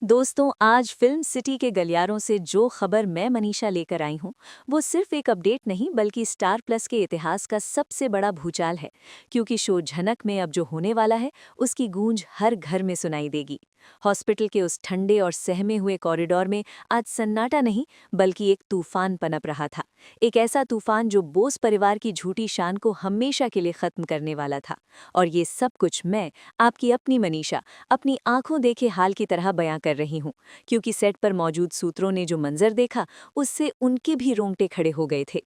दोस्तों, आज film city के गलियारों से जो खबर मैं मनीषा लेकर आई हूँ, वो सिर्फ एक अपडेट नहीं बल्कि स्टार प्लस के इतिहास का सबसे बड़ा भूचाल है। क्योंकि शो झनक में अब जो होने वाला है, उसकी गूंज हर घर में सुनाई देगी। हॉस्पिटल के उस ठंडे और सहमे हुए कॉरिडोर में आज सन्नाटा नहीं, बल्कि एक तूफान पनप रहा था। एक ऐसा तूफान जो बोस परिवार की झूठी शान को हमेशा के लिए खत्म करने वाला था। और ये सब कुछ मैं, आपकी अपनी मनीषा, अपनी आंखों देखे हाल की तरह बयां कर रही हूं। क्योंकि सेट पर मौजूद सूत्रों ने जो मंजर देखा, उससे उनके भी रोंगटे खड़े हो गए थे।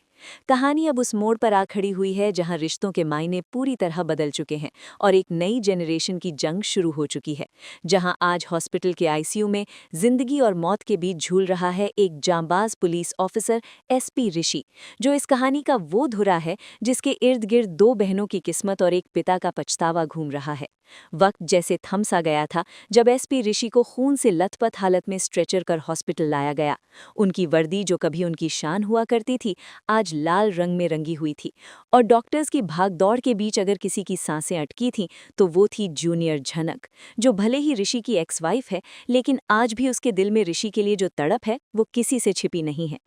कहानी अब उस मोड़ पर आ खड़ी हुई है जहां रिश्तों के मायने पूरी तरह बदल चुके हैं और एक नई जनरेशन की जंग शुरू हो चुकी है। जहां आज हॉस्पिटल के आईसीयू में जिंदगी और मौत के बीच झूल रहा है एक जांबाज पुलिस ऑफिसर एसपी ऋषि, जो इस कहानी का वो धुरा है जिसके इर्द गिर्द दो बहनों की किस्मत और एक पिता का पछतावा घूम रहा है। वक्त जैसे थम सा गया था जब एसपी ऋषि को खून से लथपथ हालत में स्ट्रेचर कर हॉस्पिटल लाया गया। उनकी वर्दी जो कभी उनकी शान हुआ करती थी, आज लाल रंग में रंगी हुई थी। और डॉक्टर्स की भागदौड़ के बीच अगर किसी की सांसें अटकी थीं, तो वो थी जूनियर झनक, जो भले ही ऋषि की एक्स वाइफ है, लेकिन आज भी उसके दिल में ऋषि के लिए जो तड़प है, वो किसी से छिपी नहीं है।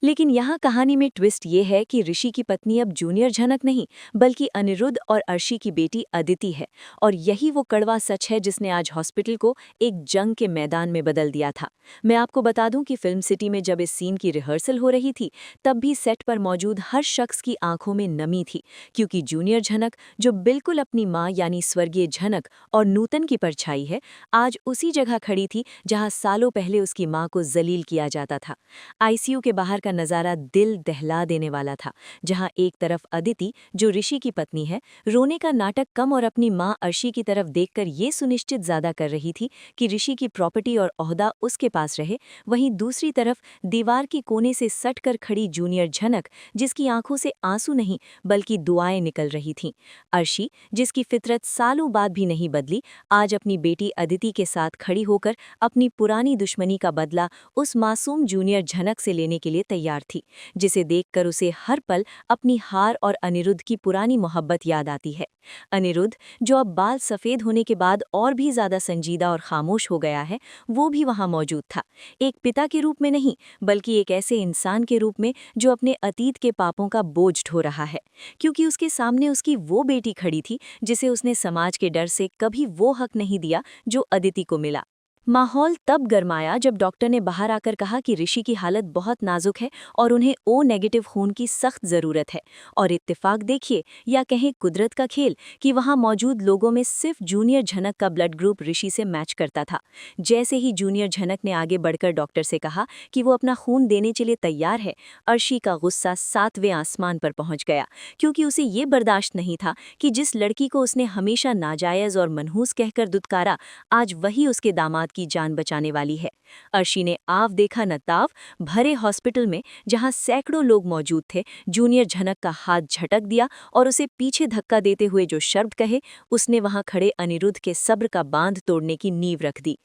लेकिन यहाँ कहानी में ट्विस्ट ये है कि ऋषि की पत्नी अब जूनियर झनक नहीं, बल्कि अनिरुद्ध और अर्शी की बेटी अदिति है। और यही वो कड़वा सच है जिसने आज हॉस्पिटल को एक जंग के मैदान में बदल दिया था। मैं आपको बता दूं कि फिल्म सिटी में जब इस सीन की रिहर्सल हो रही थी, तब भी सेट पर मौजूद हर शख्स की आंखों में नमी थी। क्योंकि जूनियर झनक, जो बिल्कुल अपनी माँ यानी स्वर्गीय झनक और नूतन की परछाई है, आज उसी जगह खड़ी थी जहाँ सालों पहले उसकी माँ को जलील किया जाता था। आईसीयू के बाहर का नज़ारा दिल दहला देने वाला था, जहां एक तरफ अदिति, जो ऋषि की पत्नी है, रोने का नाटक कम और अपनी मां अर्शी की तरफ देखकर ये सुनिश्चित ज्यादा कर रही थी कि ऋषि की प्रॉपर्टी और ओहदा उसके पास रहे। वहीं दूसरी तरफ दीवार के कोने से सट कर खड़ी जूनियर झनक, जिसकी आंखों से आंसू नहीं बल्कि दुआएं निकल रही थीं। अर्शी, जिसकी फितरत सालों बाद भी नहीं बदली, आज अपनी बेटी अदिति के साथ खड़ी होकर अपनी पुरानी दुश्मनी का बदला उस मासूम जूनियर झनक से लेने के लिए तैयार थी, जिसे देखकर उसे हर पल अपनी हार और अनिरुद्ध की पुरानी मोहब्बत याद आती है। अनिरुद्ध, जो अब बाल सफ़ेद होने के बाद और भी ज़्यादा संजीदा और खामोश हो गया है, वो भी वहाँ मौजूद था। एक पिता के रूप में नहीं, बल्कि एक ऐसे इंसान के रूप में जो अपने अतीत के पापों का बोझ ढो रहा है। क्योंकि उसके सामने उसकी वो बेटी खड़ी थी जिसे उसने समाज के डर से कभी वो हक नहीं दिया जो अदिति को मिला। माहौल तब गरमाया जब डॉक्टर ने बाहर आकर कहा कि ऋषि की हालत बहुत नाजुक है और उन्हें ओ नेगेटिव खून की सख्त ज़रूरत है। और इत्तेफाक देखिए, या कहें कुदरत का खेल, कि वहां मौजूद लोगों में सिर्फ जूनियर झनक का ब्लड ग्रुप ऋषि से मैच करता था। जैसे ही जूनियर झनक ने आगे बढ़कर डॉक्टर से कहा कि वो अपना खून देने के लिए तैयार है, अर्शी का गुस्सा 7वें आसमान पर पहुंच गया। क्योंकि उसे ये बर्दाश्त नहीं था कि जिस लड़की को उसने हमेशा नाजायज़ और मनहूस कहकर दुत्कारा, आज वही उसके दामाद की जान बचाने वाली है। अर्शी ने आव देखा न ताव भरे हॉस्पिटल में, जहां सैकड़ों लोग मौजूद थे, जूनियर झनक का हाथ झटक दिया और उसे पीछे धक्का देते हुए जो शब्द कहे, उसने वहां खड़े अनिरुद्ध के सब्र का बांध तोड़ने की नींव रख दी।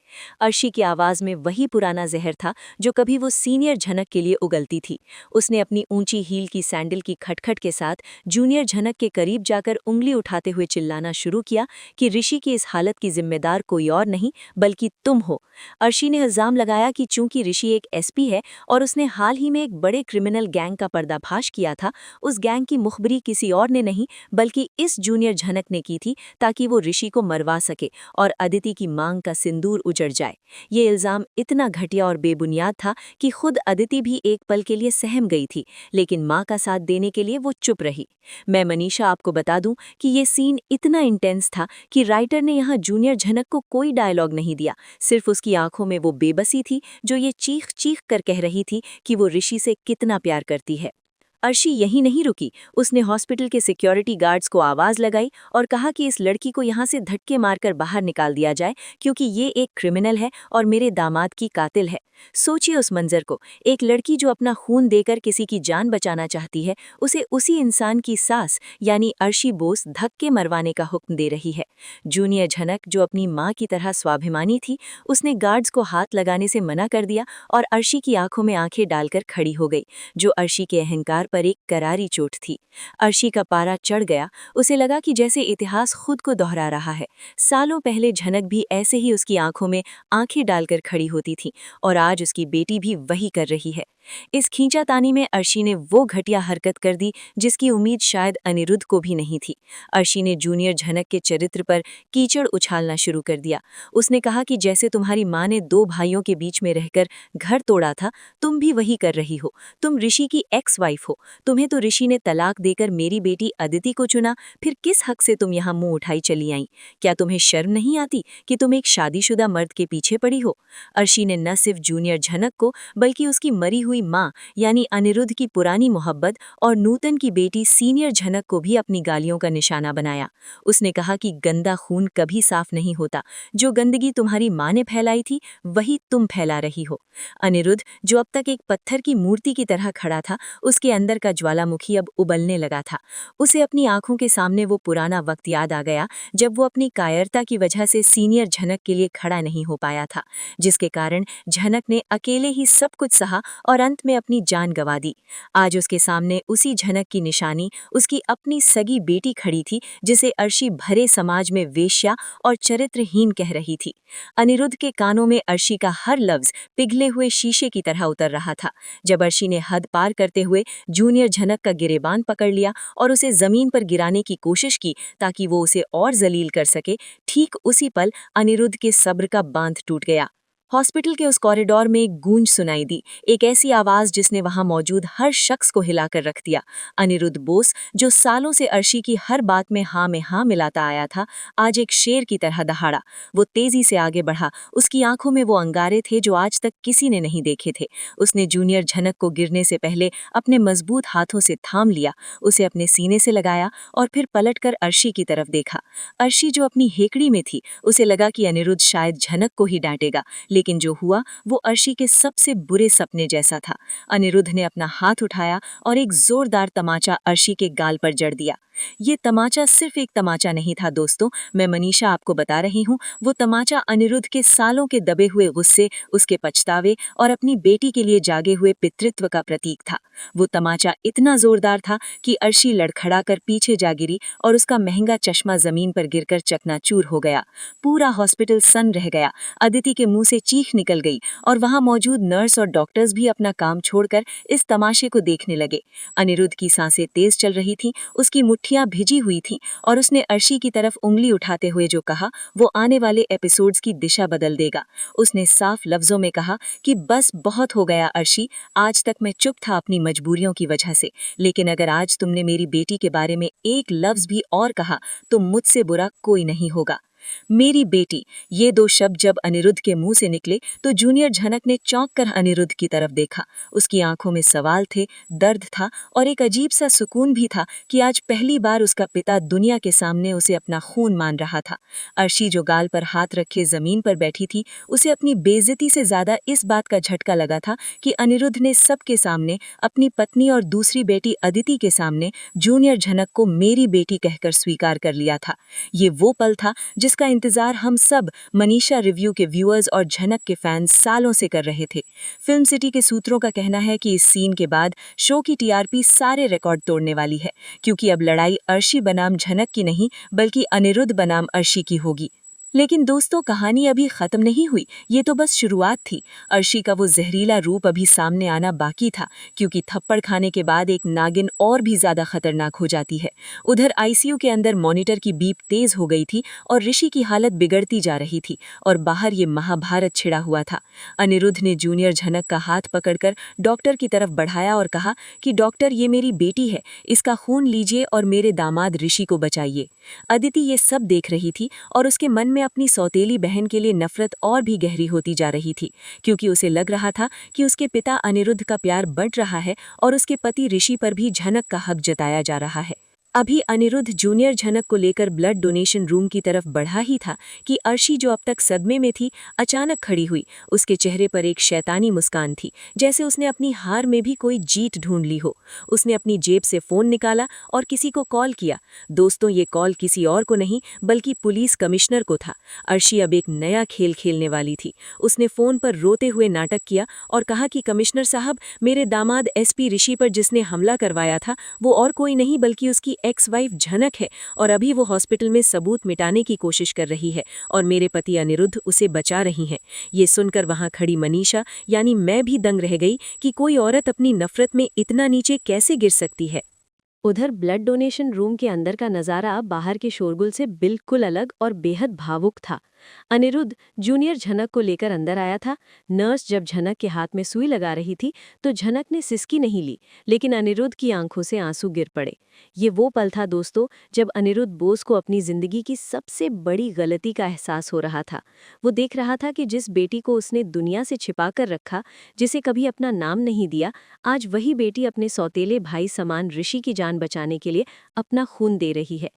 अर्शी की आवाज में वही पुराना जहर था जो कभी वो सीनियर झनक के लिए उगलती थी। उसने अपनी ऊंची हील की सैंडल की खटखट के साथ जूनियर झनक के करीब जाकर उंगली उठाते हुए चिल्लाना शुरू किया कि ऋषि की इस हालत की जिम्मेदार कोई और नहीं बल्कि तुम हो। अर्शी ने इल्जाम लगाया कि चूंकि ऋषि एक एसपी है और उसने हाल ही में एक बड़े क्रिमिनल गैंग का पर्दाफाश किया था, उस गैंग की मुखबिरी किसी और ने नहीं बल्कि इस जूनियर झनक ने की थी, ताकि वो ऋषि को मरवा सके और अदिति की मांग का सिंदूर उजड़ जाए। ये इल्जाम इतना घटिया और बेबुनियाद था कि खुद अदिति भी एक पल के लिए सहम गई थी, लेकिन मां का साथ देने के लिए वो चुप रही। मैं मनीषा आपको बता दूं कि ये सीन इतना इंटेंस था कि राइटर ने यहाँ जूनियर झनक को कोई डायलॉग नहीं दिया, सिर्फ उसकी आंखों में वो बेबसी थी जो ये चीख चीख कर कह रही थी कि वो ऋषि से कितना प्यार करती है। अर्शी यहीं नहीं रुकी, उसने हॉस्पिटल के सिक्योरिटी गार्ड्स को आवाज लगाई और कहा कि इस लड़की को यहाँ से धक्के मारकर बाहर निकाल दिया जाए, क्योंकि ये एक क्रिमिनल है और मेरे दामाद की कातिल है। सोचिए उस मंजर को, एक लड़की जो अपना खून देकर किसी की जान बचाना चाहती है, उसे उसी इंसान की सास यानी अर्शी बोस धक्के मरवाने का हुक्म दे रही है। जूनियर झनक, जो अपनी माँ की तरह स्वाभिमानी थी, उसने गार्ड्स को हाथ लगाने से मना कर दिया और अर्शी की आंखों में आंखें डालकर खड़ी हो गई, जो अर्शी के अहंकार पर एक करारी चोट थी। अर्शी का पारा चढ़ गया। उसे लगा कि जैसे इतिहास खुद को दोहरा रहा है। सालों पहले झनक भी ऐसे ही उसकी आंखों में आंखें डालकर खड़ी होती थी और आज उसकी बेटी भी वही कर रही है। इस खींचातानी में अर्शी ने वो घटिया हरकत कर दी जिसकी उम्मीद शायद अनिरुद्ध को भी नहीं थी। अर्शी ने जूनियर झनक के चरित्र पर कीचड़ उछालना शुरू कर दिया। उसने कहा कि जैसे तुम्हारी माँ ने 2 भाइयों के बीच में रहकर घर तोड़ा था, तुम भी वही कर रही हो। तुम ऋषि की एक्स वाइफ हो। तुम्हें तो ऋषि ने तलाक देकर मेरी बेटी अदिति को चुना, फिर किस हक से तुम यहाँ मुंह उठाई चली आई? क्या तुम्हें शर्म नहीं आती कि तुम एक शादीशुदा मर्द के पीछे पड़ी हो? अर्शी ने न सिर्फ जूनियर झनक को बल्कि उसकी मरी हुई माँ यानी अनिरुद्ध की पुरानी मोहब्बत और नूतन की बेटी सीनियर झनक को भी अपनी गालियों का निशाना बनाया। उसने कहा कि गंदा खून कभी साफ नहीं होता। जो गंदगी तुम्हारी माँ ने फैलाई थी वही तुम फैला रही हो। अनिरुद्ध, जो अब तक एक पत्थर की मूर्ति की तरह खड़ा था, उसके अंदर का ज्वालामुखी अब उबलने लगा था। उसे अपनी आंखों के सामने वो पुराना वक्त याद आ गया जब वो अपनी कायरता की वजह से सीनियर झनक के लिए खड़ा नहीं हो पाया था, जिसके कारण झनक ने अकेले ही सब कुछ सहा और अंत में अपनी जान गंवा दी। आज उसके सामने उसी झनक की निशानी उसकी अपनी सगी बेटी खड़ी थी, जिसे अर्शी भरे समाज में वेश्या और चरित्रहीन कह रही थी। अनिरुद्ध के कानों में अर्शी का हर लफ्ज पिघले हुए शीशे की तरह उतर रहा था। जब अर्शी ने हद पार करते हुए जूनियर झनक का गिरेबान पकड़ लिया और उसे जमीन पर गिराने की कोशिश की ताकि वो उसे और जलील कर सके, ठीक उसी पल अनिरुद्ध के सब्र का बांध टूट गया। हॉस्पिटल के उस कॉरिडोर में एक गूंज सुनाई दी, एक ऐसी आवाज जिसने वहां मौजूद हर शख्स को हिलाकर रख दिया। अनिरुद्ध बोस, जो सालों से अर्शी की हर बात में हाँ मिलाता आया था, आज एक शेर की तरह दहाड़ा। वो तेजी से आगे बढ़ा। उसकी आंखों में वो अंगारे थे जो आज तक किसी ने नहीं देखे थे। उसने जूनियर झनक को गिरने से पहले अपने मजबूत हाथों से थाम लिया, उसे अपने सीने से लगाया और फिर पलटकर अर्शी की तरफ देखा। अर्शी, जो अपनी हेकड़ी में थी, उसे लगा कि अनिरुद्ध शायद झनक को ही डांटेगा, लेकिन जो हुआ वो अर्शी के सबसे बुरे सपने जैसा था। अनिरुद्ध ने अपना हाथ उठाया और एक जोरदार तमाचा अर्शी के गाल पर जड़ दिया। ये तमाचा सिर्फ एक तमाचा नहीं था दोस्तों, मैं मनीषा आपको बता रही हूँ। वो तमाचा अनिरुद्ध के सालों के दबे हुए गुस्से, उसके पछतावे और अपनी बेटी के लिए जागे हुए पितृत्व का प्रतीक था। वो तमाचा इतना जोरदार था कि अर्शी लड़खड़ाकर पीछे जा गिरी और उसका महंगा चश्मा जमीन पर गिरकर चकनाचूर हो गया। पूरा हॉस्पिटल सन्न रह गया। अदिति के मुंह से चीख निकल गई और वहां मौजूद नर्स और डॉक्टर्स भी अपना काम छोड़कर इस तमाशे को देखने लगे। अनिरुद्ध की सांसें तेज चल रही थीं, उसकी मुट्ठियां भिजी हुई थीं और उसने अर्शी की तरफ उंगली उठाते हुए जो कहा वो आने वाले एपिसोड्स की दिशा बदल देगा। उसने साफ लफ्जों में कहा कि बस बहुत हो गया अर्शी, आज तक मैं चुप था अपनी मजबूरियों की वजह से, लेकिन अगर आज तुमने मेरी बेटी के बारे में एक लफ्ज भी और कहा तो मुझसे बुरा कोई नहीं होगा। मेरी बेटी, ये 2 शब्द जब अनिरुद्ध के मुंह से निकले तो जूनियर झनक ने चौंक कर अनिरुद्ध की तरफ देखा। उसकी आंखों में सवाल थे, दर्द था और एक अजीब सा सुकून भी था कि आज पहली बार उसका पिता दुनिया के सामने उसे अपना खून मान रहा था। अर्शी, जो गाल पर हाथ रखे जमीन पर बैठी थी, उसे अपनी बेइज्जती से ज्यादा इस बात का झटका लगा था कि अनिरुद्ध ने सबके सामने, अपनी पत्नी और दूसरी बेटी अदिति के सामने, जूनियर झनक को मेरी बेटी कहकर स्वीकार कर लिया था। ये वो पल था जिसका इंतजार हम सब मनीषा रिव्यू के व्यूअर्स और झनक के फैंस सालों से कर रहे थे। फिल्म सिटी के सूत्रों का कहना है कि इस सीन के बाद शो की टीआरपी सारे रिकॉर्ड तोड़ने वाली है, क्योंकि अब लड़ाई अर्शी बनाम झनक की नहीं बल्कि अनिरुद्ध बनाम अर्शी की होगी। लेकिन दोस्तों, कहानी अभी खत्म नहीं हुई, ये तो बस शुरुआत थी। अर्शी का वो जहरीला रूप अभी सामने आना बाकी था, क्योंकि थप्पड़ खाने के बाद एक नागिन और भी ज्यादा खतरनाक हो जाती है। उधर आईसीयू के अंदर मॉनिटर की बीप तेज हो गई थी और ऋषि की हालत बिगड़ती जा रही थी और बाहर ये महाभारत छिड़ा हुआ था। अनिरुद्ध ने जूनियर झनक का हाथ पकड़कर डॉक्टर की तरफ बढ़ाया और कहा कि डॉक्टर, ये मेरी बेटी है, इसका खून लीजिए और मेरे दामाद ऋषि को बचाइए। अदिति ये सब देख रही थी और उसके मन में अपनी सौतेली बहन के लिए नफरत और भी गहरी होती जा रही थी, क्योंकि उसे लग रहा था कि उसके पिता अनिरुद्ध का प्यार बढ़ रहा है और उसके पति ऋषि पर भी झनक का हक जताया जा रहा है। अभी अनिरुद्ध जूनियर झनक को लेकर ब्लड डोनेशन रूम की तरफ बढ़ा ही था कि अर्शी, जो अब तक सदमे में थी, अचानक खड़ी हुई। उसके चेहरे पर एक शैतानी मुस्कान थी, जैसे उसने अपनी हार में भी कोई जीत ढूंढ ली हो। उसने अपनी जेब से फोन निकाला और किसी को कॉल किया। दोस्तों, ये कॉल किसी और को नहीं बल्कि पुलिस कमिश्नर को था। अर्शी अब एक नया खेल खेलने वाली थी। उसने फोन पर रोते हुए नाटक किया और कहा कि कमिश्नर साहब, मेरे दामाद एसपी ऋषि पर जिसने हमला करवाया था वो और कोई नहीं बल्कि उसकी एक्स वाइफ झनक है, और अभी वो हॉस्पिटल में सबूत मिटाने की कोशिश कर रही है और मेरे पति अनिरुद्ध उसे बचा रही हैं। ये सुनकर वहां खड़ी मनीषा यानी मैं भी दंग रह गई कि कोई औरत अपनी नफरत में इतना नीचे कैसे गिर सकती है। उधर ब्लड डोनेशन रूम के अंदर का नज़ारा बाहर के शोरगुल से बिल्कुल अलग और बेहद भावुक था। अनिरुद्ध जूनियर झनक को लेकर अंदर आया था। नर्स जब झनक के हाथ में सुई लगा रही थी तो झनक ने सिसकी नहीं ली, लेकिन अनिरुद्ध की आंखों से आंसू गिर पड़े। ये वो पल था दोस्तों, जब अनिरुद्ध बोस को अपनी जिंदगी की सबसे बड़ी गलती का एहसास हो रहा था। वो देख रहा था कि जिस बेटी को उसने दुनिया से छिपा कर रखा, जिसे कभी अपना नाम नहीं दिया, आज वही बेटी अपने सौतेले भाई समान ऋषि की जान बचाने के लिए अपना खून दे रही है।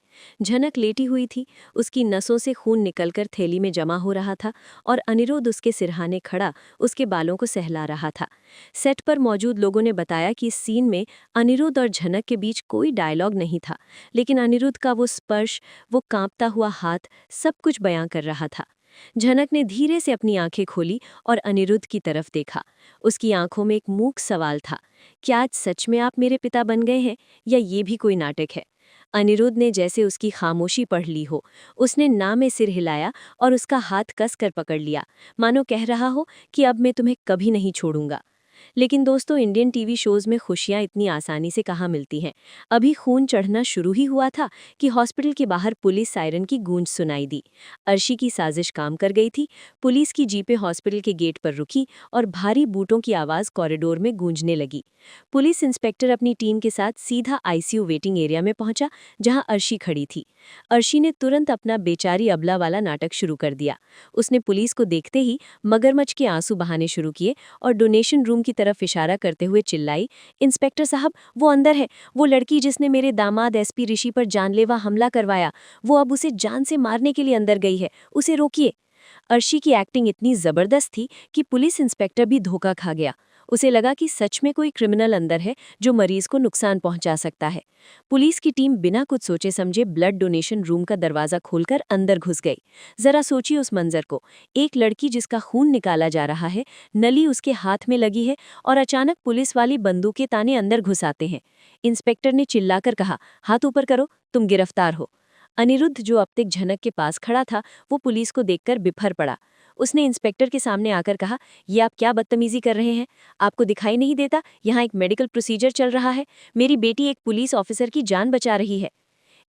झनक लेटी हुई थी, उसकी नसों से खून निकलकर थैली में जमा हो रहा था और अनिरुद्ध उसके सिरहाने खड़ा उसके बालों को सहला रहा था। सेट पर मौजूद लोगों ने बताया कि इस सीन में अनिरुद्ध और झनक के बीच कोई डायलॉग नहीं था, लेकिन अनिरुद्ध का वो स्पर्श, वो कांपता हुआ हाथ, सब कुछ बयां कर रहा था। झनक ने धीरे से अपनी आंखें खोली और अनिरुद्ध की तरफ देखा। उसकी आंखों में एक मूक सवाल था, क्या आज सच में आप मेरे पिता बन गए हैं या ये भी कोई नाटक है? अनिरुद्ध ने जैसे उसकी खामोशी पढ़ ली हो, उसने ना में सिर हिलाया और उसका हाथ कसकर पकड़ लिया, मानो कह रहा हो कि अब मैं तुम्हें कभी नहीं छोड़ूंगा। लेकिन दोस्तों, इंडियन टीवी शोज में खुशियां इतनी आसानी से कहाँ मिलती हैं। अभी खून चढ़ना शुरू ही हुआ था कि हॉस्पिटल के बाहर पुलिस सायरन की गूंज सुनाई दी। अर्शी की साजिश काम कर गई थी। पुलिस की जीपें हॉस्पिटल के गेट पर रुकी और भारी बूटों की आवाज कॉरिडोर में गूंजने लगी। पुलिस इंस्पेक्टर अपनी टीम के साथ सीधा आईसीयू वेटिंग एरिया में पहुंचा, जहां अर्शी खड़ी थी। अर्शी ने तुरंत अपना बेचारी अबला वाला नाटक शुरू कर दिया। उसने पुलिस को देखते ही मगरमच्छ के आंसू बहाने शुरू किए और डोनेशन रूम की तरफ इशारा करते हुए चिल्लाई, इंस्पेक्टर साहब, वो अंदर है, वो लड़की जिसने मेरे दामाद एसपी ऋषि पर जानलेवा हमला करवाया, वो अब उसे जान से मारने के लिए अंदर गई है, उसे रोकिए। अर्शी की एक्टिंग इतनी जबरदस्त थी कि पुलिस इंस्पेक्टर भी धोखा खा गया। उसे लगा कि सच में कोई क्रिमिनल अंदर है जो मरीज को नुकसान पहुंचा सकता है। पुलिस की टीम बिना कुछ सोचे समझे ब्लड डोनेशन रूम का दरवाजा खोलकर अंदर घुस गई। जरा सोचिए उस मंजर को, एक लड़की जिसका खून निकाला जा रहा है, नली उसके हाथ में लगी है और अचानक पुलिस वाली बंदूकें ताने अंदर घुस आते हैं। इंस्पेक्टर ने चिल्लाकर कहा, हाथ ऊपर करो, तुम गिरफ्तार हो। अनिरुद्ध, जो अब तक झनक के पास खड़ा था, वो पुलिस को देखकर बिफर पड़ा। उसने इंस्पेक्टर के सामने आकर कहा, ये आप क्या बदतमीजी कर रहे हैं? आपको दिखाई नहीं देता यहाँ एक मेडिकल प्रोसीजर चल रहा है? मेरी बेटी एक पुलिस ऑफिसर की जान बचा रही है।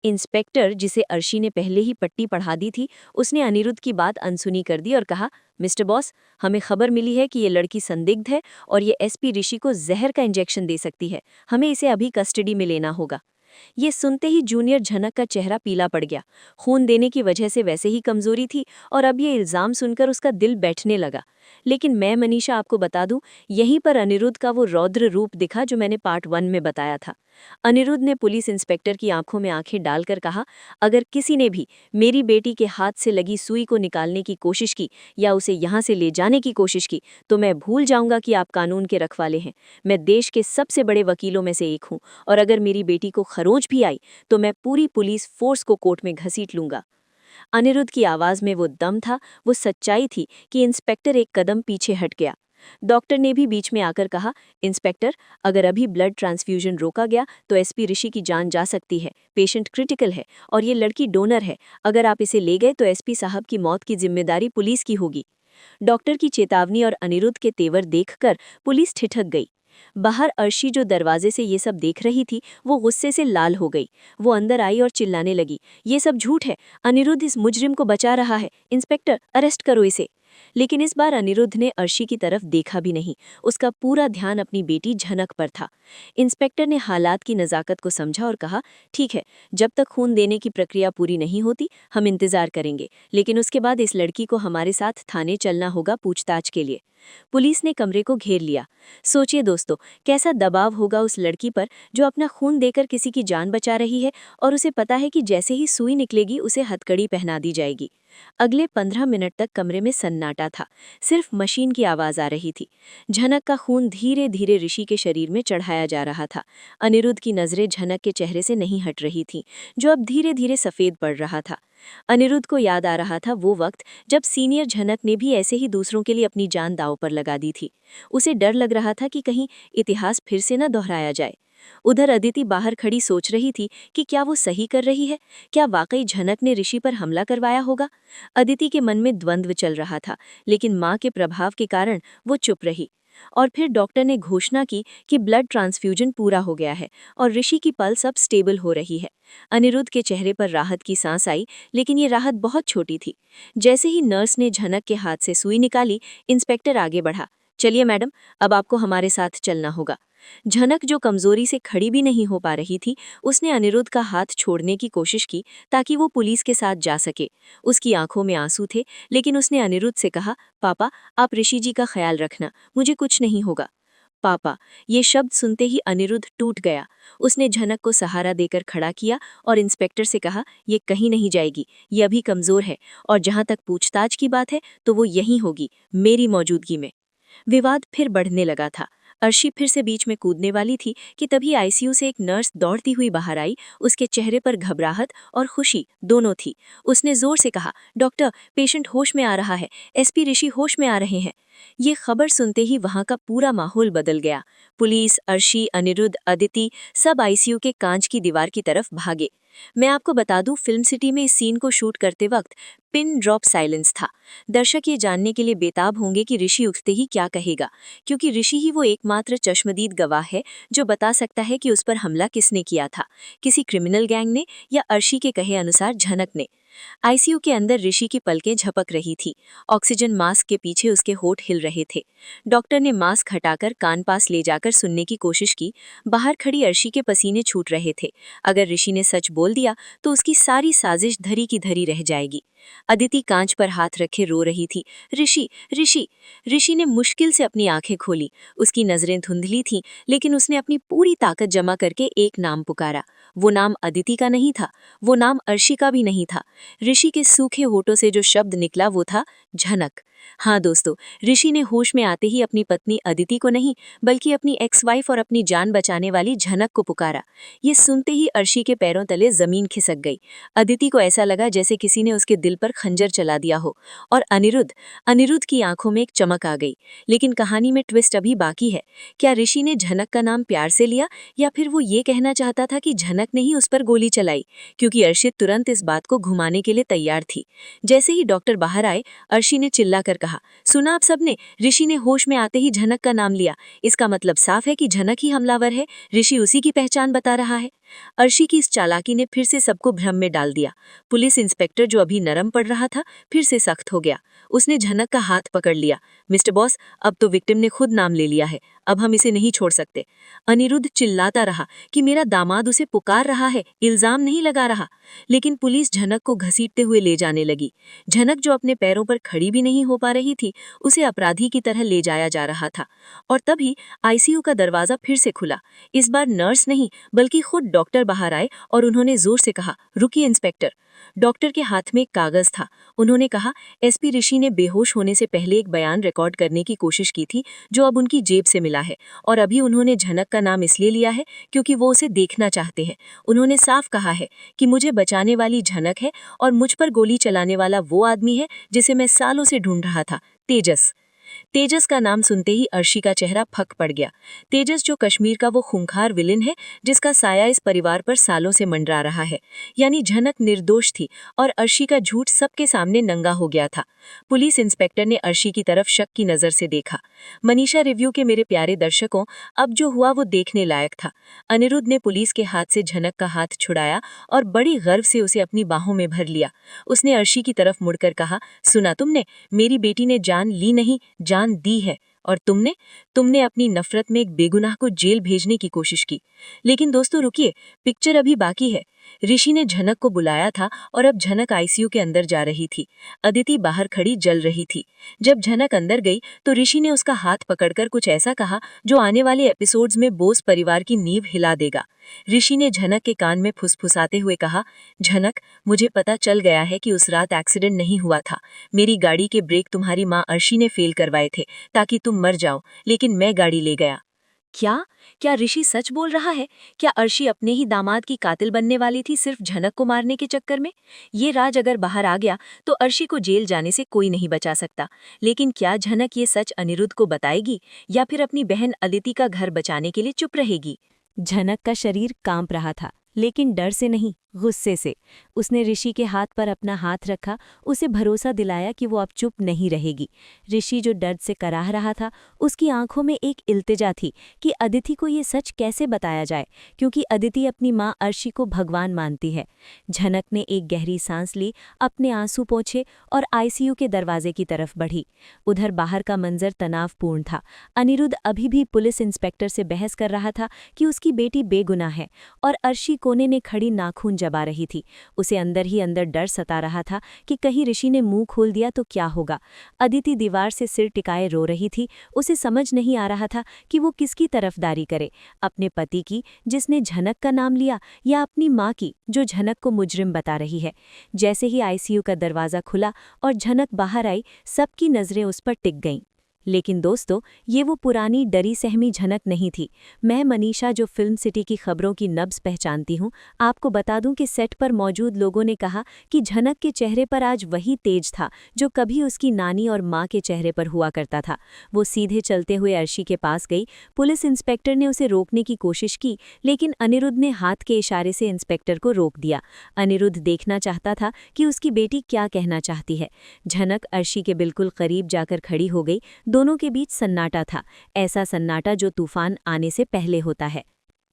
इंस्पेक्टर, जिसे अर्शी ने पहले ही पट्टी पढ़ा दी थी, उसने अनिरुद्ध की बात अनसुनी कर दी और कहा, मिस्टर बॉस, हमें खबर मिली है कि ये लड़की संदिग्ध है और ये एसपी ऋषि को जहर का इंजेक्शन दे सकती है। हमें इसे अभी कस्टडी में लेना होगा। ये सुनते ही जूनियर झनक का चेहरा पीला पड़ गया। खून देने की वजह से वैसे ही कमजोरी थी और अब ये इल्जाम सुनकर उसका दिल बैठने लगा। लेकिन मैं मनीषा आपको बता दूं, यहीं पर अनिरुद्ध का वो रौद्र रूप दिखा जो मैंने पार्ट 1 में बताया था। अनिरुद्ध ने पुलिस इंस्पेक्टर की आंखों में आंखें डालकर कहा, अगर किसी ने भी मेरी बेटी के हाथ से लगी सुई को निकालने की कोशिश की या उसे यहाँ से ले जाने की कोशिश की तो मैं भूल जाऊंगा कि आप कानून के रखवाले हैं। मैं देश के सबसे बड़े वकीलों में से एक हूँ और अगर मेरी बेटी को खरोंच भी आई तो मैं पूरी पुलिस फोर्स को कोर्ट में घसीट लूंगा। अनिरुद्ध की आवाज में वो दम था, वो सच्चाई थी कि इंस्पेक्टर एक कदम पीछे हट गया। डॉक्टर ने भी बीच में आकर कहा, इंस्पेक्टर, अगर अभी ब्लड ट्रांसफ्यूजन रोका गया तो एसपी ऋषि की जान जा सकती है। पेशेंट क्रिटिकल है और ये लड़की डोनर है। अगर आप इसे ले गए तो एसपी साहब की मौत की जिम्मेदारी पुलिस की होगी। डॉक्टर की चेतावनी और अनिरुद्ध के तेवर देखकर पुलिस ठिठक गई। बाहर अर्शी, जो दरवाजे से ये सब देख रही थी, वो गुस्से से लाल हो गई। वो अंदर आई और चिल्लाने लगी, ये सब झूठ है, अनिरुद्ध इस मुजरिम को बचा रहा है, इंस्पेक्टर अरेस्ट करो इसे। लेकिन इस बार अनिरुद्ध ने अर्शी की तरफ देखा भी नहीं। उसका पूरा ध्यान अपनी बेटी झनक पर था। इंस्पेक्टर ने हालात की नज़ाकत को समझा और कहा, ठीक है, जब तक खून देने की प्रक्रिया पूरी नहीं होती हम इंतजार करेंगे, लेकिन उसके बाद इस लड़की को हमारे साथ थाने चलना होगा पूछताछ के लिए। पुलिस ने कमरे को घेर लिया। सोचिए दोस्तों, कैसा दबाव होगा उस लड़की पर जो अपना खून देकर किसी की जान बचा रही है और उसे पता है कि जैसे ही सुई निकलेगी उसे हथकड़ी पहना दी जाएगी। अगले 15 मिनट तक कमरे में सन्नाटा था। सिर्फ मशीन की आवाज आ रही थी। झनक का खून धीरे धीरे ऋषि के शरीर में चढ़ाया जा रहा था। अनिरुद्ध की नजरें झनक के चेहरे से नहीं हट रही थीं, जो अब धीरे धीरे सफेद पड़ रहा था। अनिरुद्ध को याद आ रहा था वो वक्त जब सीनियर झनक ने भी ऐसे ही दूसरों के लिए अपनी जान दांव पर लगा दी थी। उसे डर लग रहा था कि कहीं इतिहास फिर से न दोहराया जाए। उधर अदिति बाहर खड़ी सोच रही थी कि क्या वो सही कर रही है, क्या वाकई झनक ने ऋषि पर हमला करवाया होगा। अदिति के मन में द्वंद्व चल रहा था, लेकिन मां के प्रभाव के कारण वो चुप रही। और फिर डॉक्टर ने घोषणा की कि ब्लड ट्रांसफ्यूजन पूरा हो गया है और ऋषि की पल्स अब स्टेबल हो रही है। अनिरुद्ध के चेहरे पर राहत की सांस आई, लेकिन ये राहत बहुत छोटी थी। जैसे ही नर्स ने झनक के हाथ से सुई निकाली, इंस्पेक्टर आगे बढ़ा। चलिए मैडम, अब आपको हमारे साथ चलना होगा। झनक, जो कमजोरी से खड़ी भी नहीं हो पा रही थी, उसने अनिरुद्ध का हाथ छोड़ने की कोशिश की ताकि वो पुलिस के साथ जा सके। उसकी आंखों में आंसू थे, लेकिन उसने अनिरुद्ध से कहा, पापा, आप ऋषि जी का ख्याल रखना, मुझे कुछ नहीं होगा। पापा, ये शब्द सुनते ही अनिरुद्ध टूट गया। उसने झनक को सहारा देकर खड़ा किया और इंस्पेक्टर से कहा, ये कहीं नहीं जाएगी, ये अभी कमजोर है, और जहां तक पूछताछ की बात है तो वो यहीं होगी, मेरी मौजूदगी में। विवाद फिर बढ़ने लगा था। अर्शी फिर से बीच में कूदने वाली थी कि तभी आईसीयू से एक नर्स दौड़ती हुई बाहर आई। उसके चेहरे पर घबराहट और खुशी दोनों थी। उसने जोर से कहा, डॉक्टर, पेशेंट होश में आ रहा है, एसपी ऋषि होश में आ रहे हैं। ये खबर सुनते ही वहां का पूरा माहौल बदल गया। पुलिस, अर्शी, अनिरुद्ध, अदिति सब आईसीयू के कांच की दीवार की तरफ भागे। मैं आपको बता दूं, फिल्म सिटी में इस सीन को शूट करते वक्त पिन ड्रॉप साइलेंस था। दर्शक ये जानने के लिए बेताब होंगे कि ऋषि उठते ही क्या कहेगा, क्योंकि ऋषि ही वो एकमात्र चश्मदीद गवाह है जो बता सकता है कि उस पर हमला किसने किया था, किसी क्रिमिनल गैंग ने या अर्शी के कहे अनुसार झनक ने। आईसीयू के अंदर ऋषि की पलकें झपक रही थी। ऑक्सीजन मास्क के पीछे उसके होठ हिल रहे थे। डॉक्टर ने मास्क हटाकर कान पास ले जाकर सुनने की कोशिश की। बाहर खड़ी अर्शी के पसीने छूट रहे थे। अगर ऋषि ने सच बोल दिया तो उसकी सारी साजिश धरी की धरी रह जाएगी। अदिति कांच पर हाथ रखे रो रही थी, ऋषि, ऋषि। ऋषि ने मुश्किल से अपनी आंखें खोली। उसकी नजरें धुंधली थीं, लेकिन उसने अपनी पूरी ताकत जमा करके एक नाम पुकारा। वो नाम अदिति का नहीं था, वो नाम अर्शी का भी नहीं था। ऋषि के सूखे होठों से जो शब्द निकला वो था झनक। हाँ दोस्तों, ऋषि ने होश में आते ही अपनी पत्नी अदिति को नहीं, बल्कि अपनी एक्स वाइफ और अपनी जान बचाने वाली झनक को पुकारा। ये सुनते ही अर्शी के पैरों तले जमीन खिसक गई। अदिति को ऐसा लगा जैसे किसी ने उसके दिल पर खंजर चला दिया हो। और अनिरुद्ध की आंखों में एक चमक आ गई। लेकिन कहानी में ट्विस्ट अभी बाकी है। क्या ऋषि ने झनक का नाम प्यार से लिया, या फिर वो ये कहना चाहता था कि झनक ने ही उस पर गोली चलाई? क्योंकि अर्शित तुरंत इस बात को घुमाने के लिए तैयार थी। जैसे ही डॉक्टर बाहर आए, अर्शी ने चिल्लाकर कहा, सुना आप सबने, ऋषि ने होश में आते ही झनक का नाम लिया। इसका मतलब साफ है कि झनक ही हमलावर है, ऋषि उसी की पहचान बता रहा है। अर्शी की इस चालाकी ने फिर से सबको भ्रम में डाल दिया। पुलिस इंस्पेक्टर, जो अभी नरम पड़ रहा था, फिर से सख्त हो गया। उसने झनक का हाथ पकड़ लिया। मिस्टर बॉस, अब तो विक्टिम ने खुद नाम ले लिया है, अब हम इसे नहीं छोड़ सकते। अनिरुद्ध चिल्लाता रहा कि मेरा दामाद उसे पुकार रहा है, इल्जाम नहीं लगा रहा। लेकिन पुलिस झनक को घसीटते हुए ले जाने लगी। झनक, जो अपने पैरों पर खड़ी भी नहीं हो पा रही थी, उसे अपराधी की तरह ले जाया जा रहा था। और तभी आईसीयू का दरवाजा फिर से खुला। इस बार नर्स नहीं, बल्कि खुद डॉक्टर बाहर आए और उन्होंने जोर से कहा, रुकिए इंस्पेक्टर। डॉक्टर के हाथ में एक कागज था। उन्होंने कहा, एसपी ऋषि ने बेहोश होने से पहले एक बयान रिकॉर्ड करने की कोशिश की थी, जो अब उनकी जेब से मिला है, और अभी उन्होंने झनक का नाम इसलिए लिया है क्योंकि वो उसे देखना चाहते हैं। उन्होंने साफ कहा है कि मुझे बचाने वाली झनक है और मुझ पर गोली चलाने वाला वो आदमी है जिसे मैं सालों से ढूंढ रहा था, तेजस। तेजस का नाम सुनते ही अर्शी का चेहरा फक पड़ गया। तेजस जो कश्मीर का वो खूंखार विलेन है जिसका साया इस परिवार पर सालों से मंडरा रहा है। यानी झनक निर्दोष थी और अर्शी का झूठ सबके सामने नंगा हो गया था। पुलिस इंस्पेक्टर ने अर्शी की तरफ शक की नजर से देखा। मनीषा रिव्यू के मेरे प्यारे दर्शकों, अब जो हुआ वो देखने लायक था। अनिरुद्ध ने पुलिस के हाथ से झनक का हाथ छुड़ाया और बड़ी गर्व से उसे अपनी बाहों में भर लिया। उसने अर्शी की तरफ मुड़कर कहा, सुना तुमने, मेरी बेटी ने जान ली नहीं, जान दी है। और तुमने अपनी नफरत में एक बेगुनाह को जेल भेजने की कोशिश की। लेकिन दोस्तों रुकिए, पिक्चर अभी बाकी है। ऋषि ने झनक को बुलाया था और अब झनक आईसीयू के अंदर जा रही थी। अदिति बाहर खड़ी जल रही थी। जब झनक अंदर गई तो ऋषि ने उसका हाथ पकड़कर कुछ ऐसा कहा जो आने वाले एपिसोड्स में बोस परिवार की नींव हिला देगा। ऋषि ने झनक के कान में फुसफुसाते हुए कहा, झनक, मुझे पता चल गया है कि उस रात एक्सीडेंट नहीं हुआ था। मेरी गाड़ी के ब्रेक तुम्हारी माँ अर्शी ने फेल करवाए थे ताकि तुम मर जाओ, लेकिन मैं गाड़ी ले गया। क्या ऋषि सच बोल रहा है? क्या अर्शी अपने ही दामाद की कातिल बनने वाली थी सिर्फ झनक को मारने के चक्कर में? ये राज अगर बाहर आ गया तो अर्शी को जेल जाने से कोई नहीं बचा सकता। लेकिन क्या झनक ये सच अनिरुद्ध को बताएगी या फिर अपनी बहन अदिति का घर बचाने के लिए चुप रहेगी? झनक का शरीर कांप रहा था, लेकिन डर से नहीं, गुस्से से। उसने ऋषि के हाथ पर अपना हाथ रखा, उसे भरोसा दिलाया कि वो अब चुप नहीं रहेगी। ऋषि जो दर्द से कराह रहा था, उसकी आंखों में एक इल्तिजा थी कि अदिति को ये सच कैसे बताया जाए, क्योंकि अदिति अपनी माँ अर्शी को भगवान मानती है। झनक ने एक गहरी सांस ली, अपने आंसू पोंछे और आईसीयू के दरवाजे की तरफ बढ़ी। उधर बाहर का मंजर तनावपूर्ण था। अनिरुद्ध अभी भी पुलिस इंस्पेक्टर से बहस कर रहा था कि उसकी बेटी बेगुनाह है, और अर्शी कोने ने खड़ी नाखून जबा रही थी। उसे अंदर ही अंदर डर सता रहा था कि कहीं ऋषि ने मुंह खोल दिया तो क्या होगा। अदिति दीवार से सिर टिकाए रो रही थी। उसे समझ नहीं आ रहा था कि वो किसकी तरफदारी करे, अपने पति की जिसने झनक का नाम लिया, या अपनी माँ की जो झनक को मुजरिम बता रही है। जैसे ही आईसीयू का दरवाज़ा खुला और झनक बाहर आई, सबकी नज़रें उस पर टिक गईं। लेकिन दोस्तों, ये वो पुरानी डरी सहमी झनक नहीं थी। मैं मनीषा, जो फिल्म सिटी की खबरों की नब्ज़ पहचानती हूँ, आपको बता दूं कि सेट पर मौजूद लोगों ने कहा कि झनक के चेहरे पर आज वही तेज था जो कभी उसकी नानी और माँ के चेहरे पर हुआ करता था। वो सीधे चलते हुए अर्शी के पास गई। पुलिस इंस्पेक्टर ने उसे रोकने की कोशिश की, लेकिन अनिरुद्ध ने हाथ के इशारे से इंस्पेक्टर को रोक दिया। अनिरुद्ध देखना चाहता था कि उसकी बेटी क्या कहना चाहती है। झनक अर्शी के बिल्कुल करीब जाकर खड़ी हो गई। दोनों के बीच सन्नाटा था, ऐसा सन्नाटा जो तूफान आने से पहले होता है।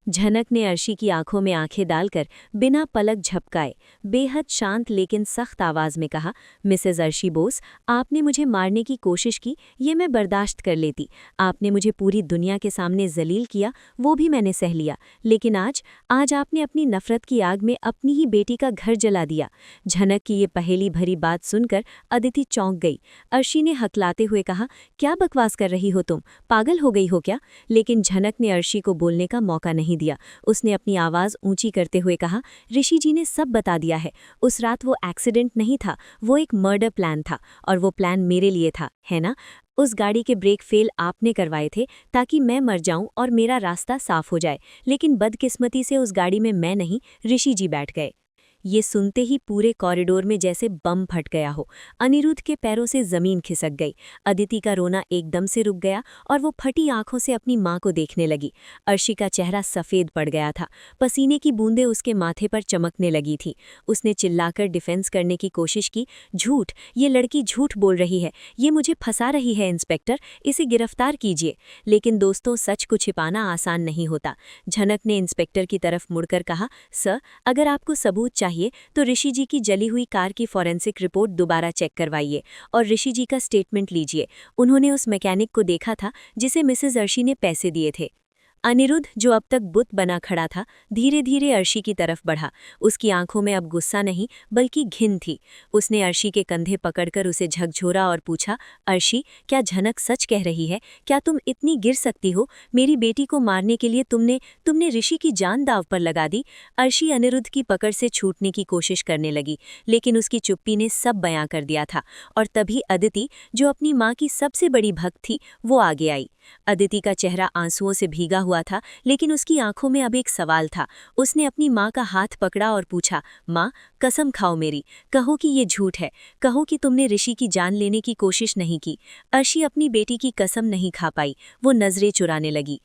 झनक ने अर्शी की आंखों में आंखें डालकर बिना पलक झपकाए बेहद शांत लेकिन सख्त आवाज में कहा, मिसेस अर्शी बोस, आपने मुझे मारने की कोशिश की, ये मैं बर्दाश्त कर लेती। आपने मुझे पूरी दुनिया के सामने जलील किया, वो भी मैंने सह लिया। लेकिन आज आपने अपनी नफरत की आग में अपनी ही बेटी का घर जला दिया। झनक की ये पहेली भरी बात सुनकर अदिति चौंक गई। अर्शी ने हकलाते हुए कहा, क्या बकवास कर रही हो तुम, पागल हो गई हो क्या? लेकिन झनक ने अर्शी को बोलने का मौका नहीं दिया। उसने अपनी आवाज ऊंची करते हुए कहा, ऋषि जी ने सब बता दिया है। उस रात वो एक्सीडेंट नहीं था, वो एक मर्डर प्लान था, और वो प्लान मेरे लिए था, है ना? उस गाड़ी के ब्रेक फेल आपने करवाए थे ताकि मैं मर जाऊं और मेरा रास्ता साफ हो जाए, लेकिन बदकिस्मती से उस गाड़ी में मैं नहीं, ऋषि जी बैठ गए। ये सुनते ही पूरे कॉरिडोर में जैसे बम फट गया हो। अनिरुद्ध के पैरों से जमीन खिसक गई। अदिति का रोना एकदम से रुक गया और वो फटी आंखों से अपनी माँ को देखने लगी। अर्शी का चेहरा सफ़ेद पड़ गया था, पसीने की बूंदें उसके माथे पर चमकने लगी थी। उसने चिल्लाकर डिफेंस करने की कोशिश की, झूठ, ये लड़की झूठ बोल रही है, ये मुझे फंसा रही है, इंस्पेक्टर, इसे गिरफ्तार कीजिए। लेकिन दोस्तों, सच को छिपाना आसान नहीं होता। झनक ने इंस्पेक्टर की तरफ मुड़कर कहा, सर, अगर आपको सबूत चाहिए तो ऋषि जी की जली हुई कार की फॉरेंसिक रिपोर्ट दोबारा चेक करवाइए और ऋषि जी का स्टेटमेंट लीजिए। उन्होंने उस मैकेनिक को देखा था जिसे मिसेस अर्शी ने पैसे दिए थे। अनिरुद्ध, जो अब तक बुत बना खड़ा था, धीरे धीरे अर्शी की तरफ बढ़ा। उसकी आंखों में अब गुस्सा नहीं बल्कि घिन थी। उसने अर्शी के कंधे पकड़कर उसे झकझोरा और पूछा, अर्शी, क्या झनक सच कह रही है? क्या तुम इतनी गिर सकती हो? मेरी बेटी को मारने के लिए तुमने ऋषि की जान दांव पर लगा दी। अर्शी अनिरुद्ध की पकड़ से छूटने की कोशिश करने लगी, लेकिन उसकी चुप्पी ने सब बयां कर दिया था। और तभी अदिति, जो अपनी माँ की सबसे बड़ी भक्त थी, वो आगे आई। अदिति का चेहरा आंसुओं से भीगा हुआ हुआ था, लेकिन उसकी आंखों में अब एक सवाल था। उसने अपनी माँ का हाथ पकड़ा और पूछा, माँ, कसम खाओ मेरी, कहो कि ये झूठ है, कहो कि तुमने ऋषि की जान लेने की कोशिश नहीं की। अर्शी अपनी बेटी की कसम नहीं खा पाई, वो नजरें चुराने लगी।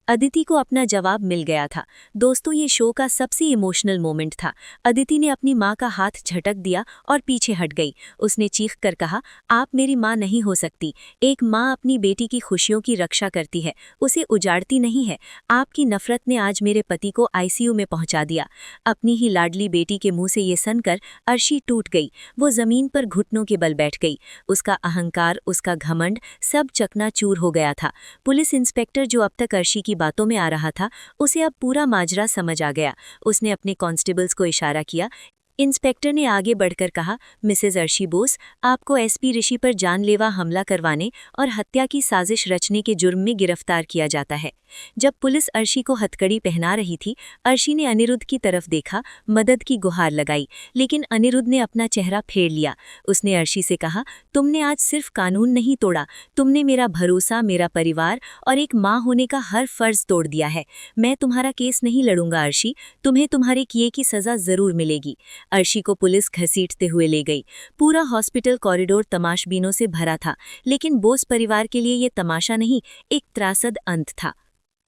अदिति को अपना जवाब मिल गया था। दोस्तों, ये शो का सबसे इमोशनल मोमेंट था। अदिति ने अपनी माँ का हाथ झटक दिया और पीछे हट गई। उसने चीख कर कहा, आप मेरी माँ नहीं हो सकती। एक माँ अपनी बेटी की खुशियों की रक्षा करती है, उसे उजाड़ती नहीं है। आपकी नफरत ने आज मेरे पति को आईसीयू में पहुंचा दिया। अपनी ही लाडली बेटी के मुंह से ये सुनकर अर्शी टूट गई। वो जमीन पर घुटनों के बल बैठ गई। उसका अहंकार, उसका घमंड सब चकनाचूर हो गया था। पुलिस इंस्पेक्टर जो अब तक अर्शी की बातों में आ रहा था, उसे अब पूरा माजरा समझ आ गया। उसने अपने कांस्टेबल्स को इशारा किया। इंस्पेक्टर ने आगे बढ़कर कहा, मिसेज अर्शी बोस, आपको एसपी ऋषि पर जानलेवा हमला करवाने और हत्या की साजिश रचने के जुर्म में गिरफ्तार किया जाता है। जब पुलिस अर्शी को हथकड़ी पहना रही थी, अर्शी ने अनिरुद्ध की तरफ देखा, मदद की गुहार लगाई, लेकिन अनिरुद्ध ने अपना चेहरा फेर लिया। उसने अर्शी से कहा, तुमने आज सिर्फ कानून नहीं तोड़ा, तुमने मेरा भरोसा, मेरा परिवार और एक माँ होने का हर फर्ज तोड़ दिया है। मैं तुम्हारा केस नहीं लड़ूंगा अर्शी, तुम्हें तुम्हारे किए की सजा जरूर मिलेगी। अर्शी को पुलिस घसीटते हुए ले गई। पूरा हॉस्पिटल कॉरिडोर तमाशबीनों से भरा था, लेकिन बोस परिवार के लिए ये तमाशा नहीं, एक त्रासद अंत था।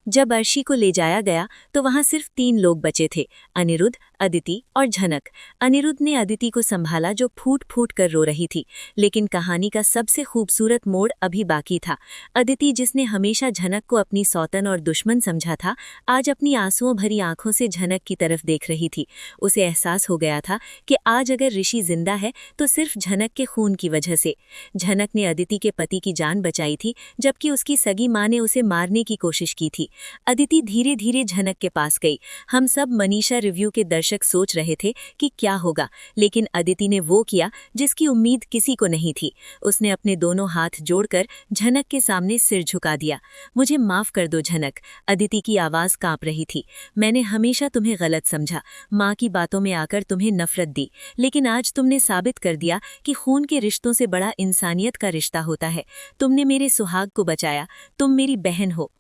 जब अर्शी को ले जाया गया तो वहां सिर्फ 3 लोग बचे थे, अनिरुद्ध, अदिति और झनक। अनिरुद्ध ने अदिति को संभाला जो फूट फूट कर रो रही थी, लेकिन कहानी का सबसे खूबसूरत मोड़ अभी बाकी था। अदिति, जिसने हमेशा झनक को अपनी सौतन और दुश्मन समझा था, आज अपनी आंसुओं भरी आंखों से झनक की तरफ देख रही थी। उसे एहसास हो गया था कि आज अगर ऋषि जिंदा है तो सिर्फ झनक के खून की वजह से। झनक ने अदिति के पति की जान बचाई थी, जबकि उसकी सगी माँ ने उसे मारने की कोशिश की थी। अदिति धीरे धीरे झनक के पास गई। हम सब मनीषा रिव्यू के दर्शक सोच रहे थे कि क्या होगा, लेकिन अदिति ने वो किया जिसकी उम्मीद किसी को नहीं थी। उसने अपने दोनों हाथ जोड़कर झनक के सामने सिर झुका दिया। मुझे माफ कर दो झनक, अदिति की आवाज कांप रही थी। मैंने हमेशा तुम्हें गलत समझा, माँ की बातों में आकर तुम्हें नफरत दी, लेकिन आज तुमने साबित कर दिया कि खून के रिश्तों से बड़ा इंसानियत का रिश्ता होता है। तुमने मेरे सुहाग को बचाया, तुम मेरी बहन हो।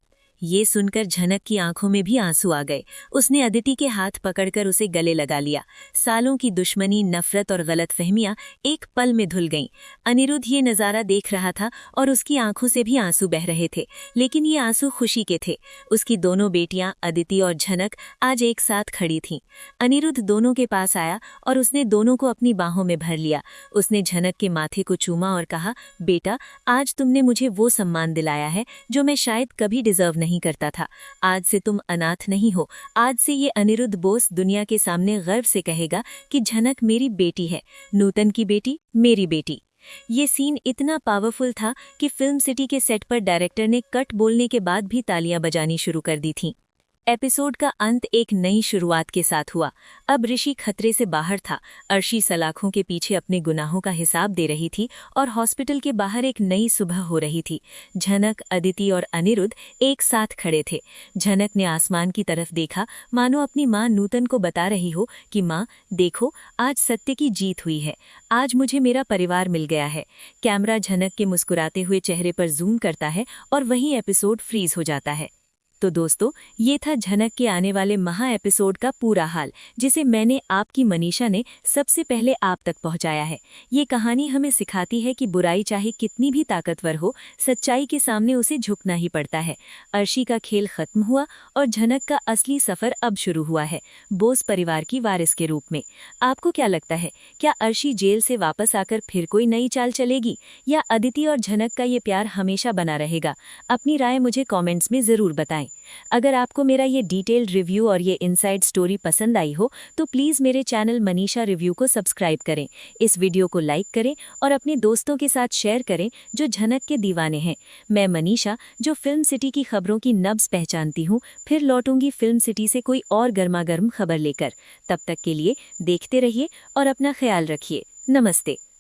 ये सुनकर झनक की आंखों में भी आंसू आ गए। उसने अदिति के हाथ पकड़कर उसे गले लगा लिया। सालों की दुश्मनी, नफरत और गलतफहमियां एक पल में धुल गईं। अनिरुद्ध ये नज़ारा देख रहा था और उसकी आंखों से भी आंसू बह रहे थे, लेकिन ये आंसू खुशी के थे। उसकी दोनों बेटियां अदिति और झनक आज एक साथ खड़ी थीं। अनिरुद्ध दोनों के पास आया और उसने दोनों को अपनी बाहों में भर लिया। उसने झनक के माथे को चूमा और कहा, बेटा, आज तुमने मुझे वो सम्मान दिलाया है जो मैं शायद कभी डिजर्व नहीं करता था। आज से तुम अनाथ नहीं हो। आज से ये अनिरुद्ध बोस दुनिया के सामने गर्व से कहेगा कि झनक मेरी बेटी है, नूतन की बेटी, मेरी बेटी। ये सीन इतना पावरफुल था कि फिल्म सिटी के सेट पर डायरेक्टर ने कट बोलने के बाद भी तालियां बजानी शुरू कर दी थीं। एपिसोड का अंत एक नई शुरुआत के साथ हुआ। अब ऋषि खतरे से बाहर था। अर्शी सलाखों के पीछे अपने गुनाहों का हिसाब दे रही थी और हॉस्पिटल के बाहर एक नई सुबह हो रही थी। झनक, अदिति और अनिरुद्ध एक साथ खड़े थे। झनक ने आसमान की तरफ देखा, मानो अपनी माँ नूतन को बता रही हो कि माँ देखो, आज सत्य की जीत हुई है, आज मुझे मेरा परिवार मिल गया है। कैमरा झनक के मुस्कुराते हुए चेहरे पर जूम करता है और वहीं एपिसोड फ्रीज हो जाता है। तो दोस्तों, ये था झनक के आने वाले महा एपिसोड का पूरा हाल, जिसे मैंने, आपकी मनीषा ने सबसे पहले आप तक पहुंचाया है। ये कहानी हमें सिखाती है कि बुराई चाहे कितनी भी ताकतवर हो, सच्चाई के सामने उसे झुकना ही पड़ता है। अर्शी का खेल खत्म हुआ और झनक का असली सफर अब शुरू हुआ है, बोस परिवार की वारिस के रूप में। आपको क्या लगता है, क्या अर्शी जेल से वापस आकर फिर कोई नई चाल चलेगी, या अदिति और झनक का ये प्यार हमेशा बना रहेगा? अपनी राय मुझे कमेंट्स में ज़रूर बताएं। अगर आपको मेरा ये डिटेल्ड रिव्यू और ये इनसाइड स्टोरी पसंद आई हो तो प्लीज़ मेरे चैनल मनीषा रिव्यू को सब्सक्राइब करें, इस वीडियो को लाइक करें और अपने दोस्तों के साथ शेयर करें जो झनक के दीवाने हैं। मैं मनीषा, जो फिल्म सिटी की खबरों की नब्ज़ पहचानती हूँ, फिर लौटूंगी फिल्म सिटी से कोई और गर्मा गर्म खबर लेकर। तब तक के लिए देखते रहिए और अपना ख्याल रखिए। नमस्ते।